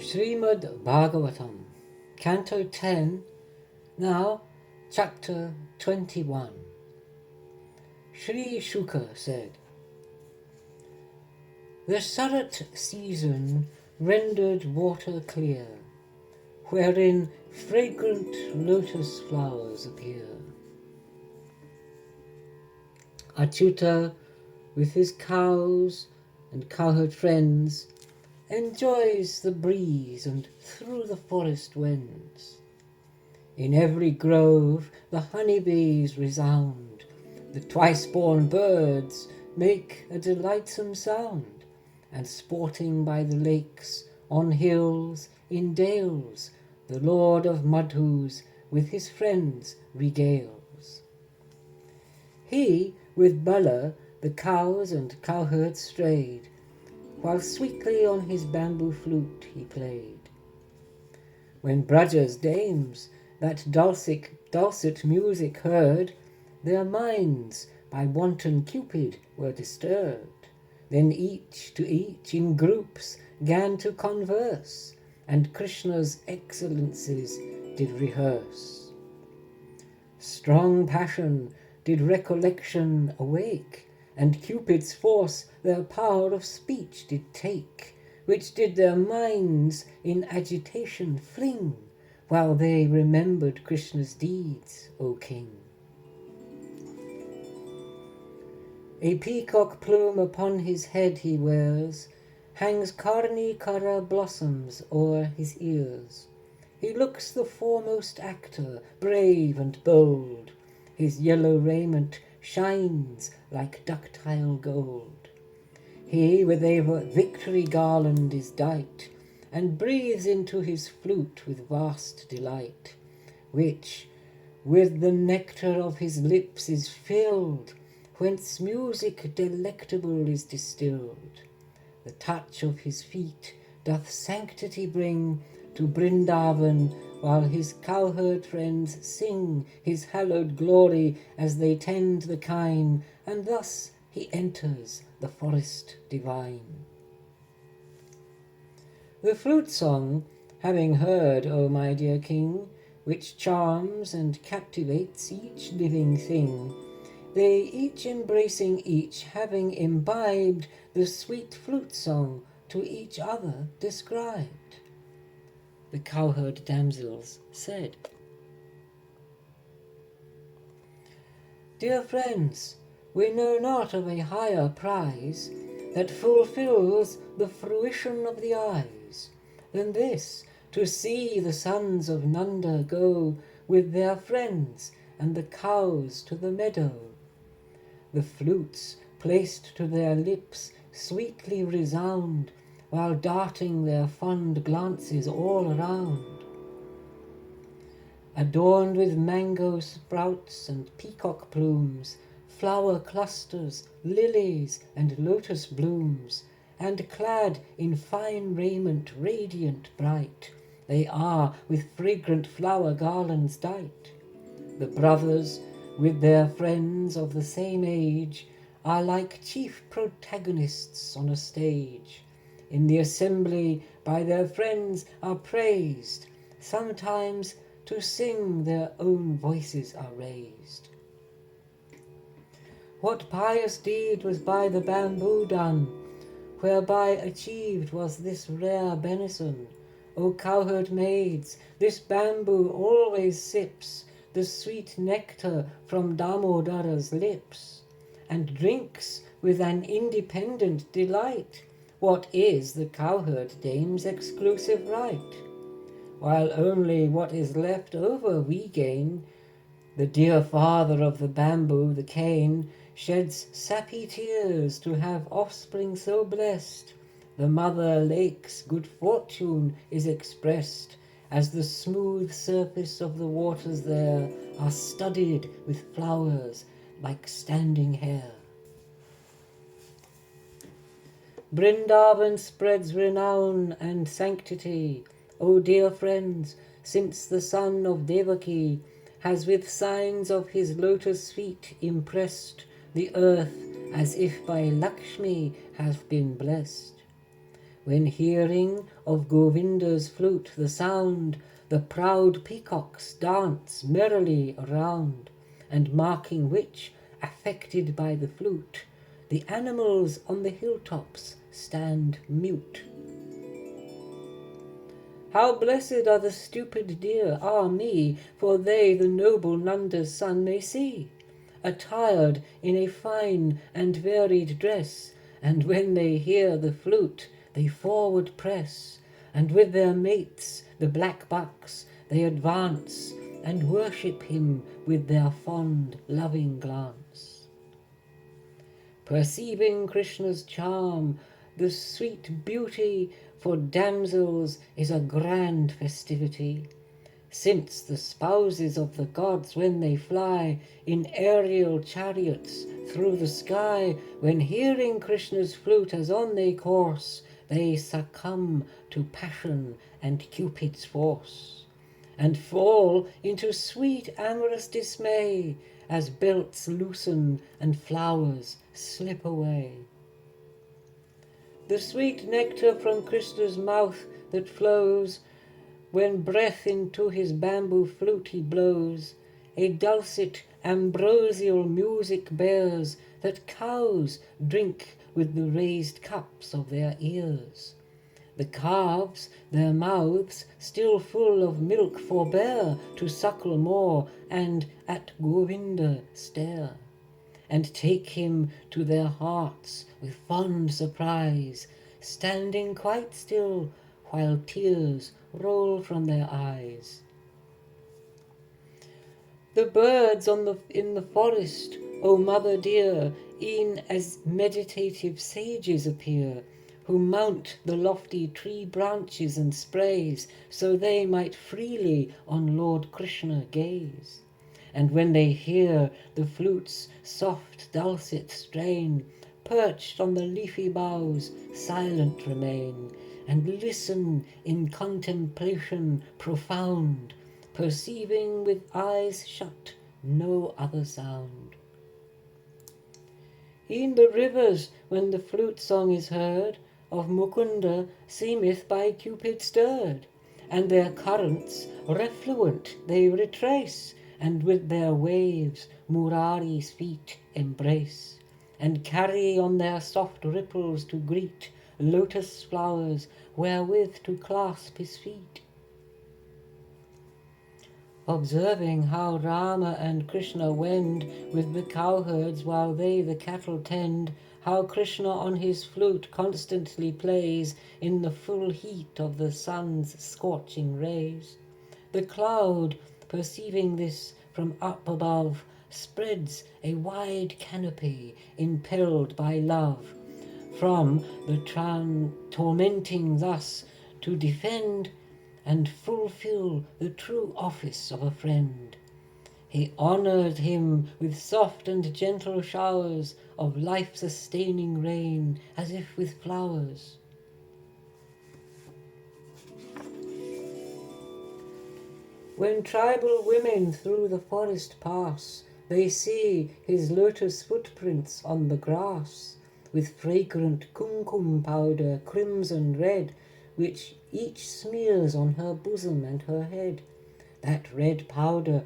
Srimad Bhagavatm, Canto 10, now Chapter 21. Sri Shuka said, The Sarat season rendered water clear, wherein fragrant lotus flowers appear. Achyuta, with his cows and cowherd friends, enjoys the breeze and through the forest wends. In every grove the honeybees resound, the twice-born birds make a delightsome sound, and sporting by the lakes, on hills, in dales, the Lord of Madhus with his friends regales. He with Bala the cows and cowherds strayed, while sweetly on his bamboo flute he played. When Braja's dames that dulcet music heard, their minds by wanton Cupid were disturbed. Then each to each in groups 'gan to converse, and Krishna's excellencies did rehearse. Strong passion did recollection awake, and Cupid's force their power of speech did take, which did their minds in agitation fling, while they remembered Krishna's deeds, O King. A peacock plume upon his head he wears, hangs Karni Kara blossoms o'er his ears. He looks the foremost actor, brave and bold. His yellow raiment shines like ductile gold. He with a victory garland is dight, and breathes into his flute with vast delight, which with the nectar of his lips is filled, whence music delectable is distilled. The touch of his feet doth sanctity bring to Brindavan, while his cowherd friends sing his hallowed glory as they tend the kine, and thus he enters the forest divine. The flute song, having heard, O my dear King, which charms and captivates each living thing, they each embracing each, having imbibed the sweet flute song, to each other described. The cowherd damsels said, Dear friends, we know not of a higher prize that fulfills the fruition of the eyes than this, to see the sons of Nanda go with their friends and the cows to the meadow. The flutes placed to their lips sweetly resound, while darting their fond glances all around. Adorned with mango sprouts and peacock plumes, flower clusters, lilies, and lotus blooms, and clad in fine raiment radiant bright, they are with fragrant flower garlands dight. The brothers, with their friends of the same age, are like chief protagonists on a stage. In the assembly by their friends are praised, sometimes to sing their own voices are raised. What pious deed was by the bamboo done, whereby achieved was this rare benison? O cowherd maids, this bamboo always sips the sweet nectar from Damodara's lips, and drinks with an independent delight what is the cowherd dame's exclusive right, while only what is left over we gain. The dear father of the bamboo, the cane, sheds sappy tears to have offspring so blessed. The mother lake's good fortune is expressed, as the smooth surface of the waters there are studded with flowers like standing hair. Brindavan spreads renown and sanctity, O dear friends, since the son of Devaki has with signs of his lotus feet impressed the earth as if by Lakshmi hath been blessed. When hearing of Govinda's flute the sound, the proud peacocks dance merrily around, and marking which, affected by the flute, the animals on the hilltops stand mute. How blessed are the stupid deer, ah me, for they the noble Nanda's son may see, attired in a fine and varied dress, and when they hear the flute they forward press, and with their mates the black bucks they advance, and worship him with their fond loving glance. Perceiving Krishna's charm, the sweet beauty for damsels is a grand festivity, since the spouses of the gods, when they fly in aerial chariots through the sky, when hearing Krishna's flute as on they course, they succumb to passion and Cupid's force, and fall into sweet amorous dismay, as belts loosen and flowers slip away. The sweet nectar from Krishna's mouth that flows, when breath into his bamboo flute he blows, a dulcet ambrosial music bears, that cows drink with the raised cups of their ears. The calves, their mouths still full of milk, forbear to suckle more, and at Govinda stare, and take him to their hearts with fond surprise, standing quite still while tears roll from their eyes. The birds in the forest, O mother dear, e'en as meditative sages appear, who mount the lofty tree branches and sprays, so they might freely on Lord Krishna gaze. And when they hear the flute's soft dulcet strain, perched on the leafy boughs silent remain, and listen in contemplation profound, perceiving with eyes shut no other sound. In the rivers, when the flute song is heard, of Mukunda seemeth by Cupid stirred, and their currents refluent they retrace, and with their waves Murari's feet embrace, and carry on their soft ripples to greet lotus flowers wherewith to clasp his feet. Observing how Rama and Krishna wend with the cowherds while they the cattle tend, how Krishna on his flute constantly plays in the full heat of the sun's scorching rays, the cloud, perceiving this from up above, spreads a wide canopy impelled by love, from the tormenting thus to defend and fulfill the true office of a friend. He honored him with soft and gentle showers of life-sustaining rain, as if with flowers. When tribal women through the forest pass, they see his lotus footprints on the grass, with fragrant kumkum powder, crimson red, which each smears on her bosom and her head. That red powder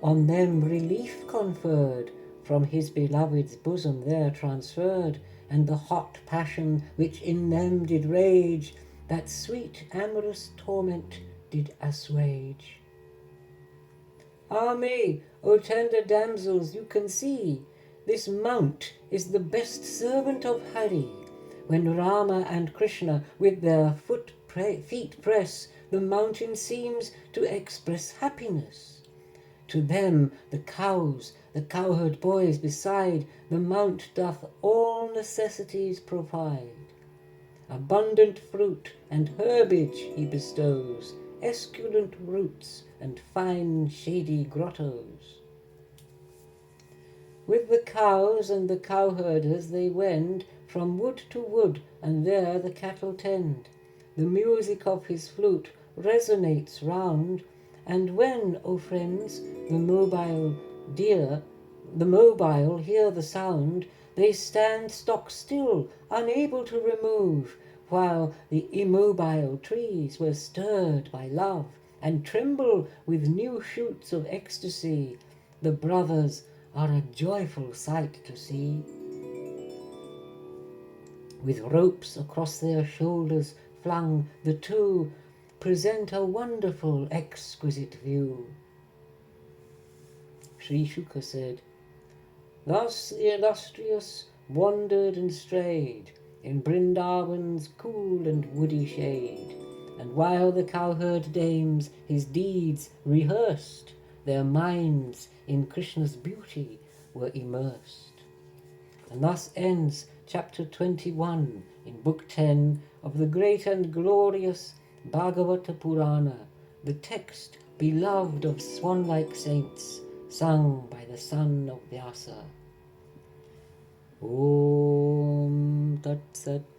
on them relief conferred, from his beloved's bosom there transferred, and the hot passion which in them did rage, that sweet amorous torment did assuage. Ah me, O tender damsels, you can see, this mount is the best servant of Hari. When Rama and Krishna with their feet press, the mountain seems to express happiness. To them, the cows, the cowherd boys beside, the mount doth all necessities provide. Abundant fruit and herbage he bestows, esculent roots and fine shady grottos. With the cows and the cowherders they wend from wood to wood, and there the cattle tend. The music of his flute resonates round, and when, O friends, the mobile hear the sound, they stand stock still, unable to remove, while the immobile trees were stirred by love and tremble with new shoots of ecstasy. The brothers are a joyful sight to see. With ropes across their shoulders flung, the two present a wonderful, exquisite view. Sri Shuka said, "Thus the illustrious wandered and strayed in Brindavan's cool and woody shade, and while the cowherd dames his deeds rehearsed, their minds in Krishna's beauty were immersed." And thus ends chapter 21 in book 10 of the great and glorious Bhagavata Purana, the text beloved of swan-like saints, sung by the son of Vyasa. Om Tat Sat.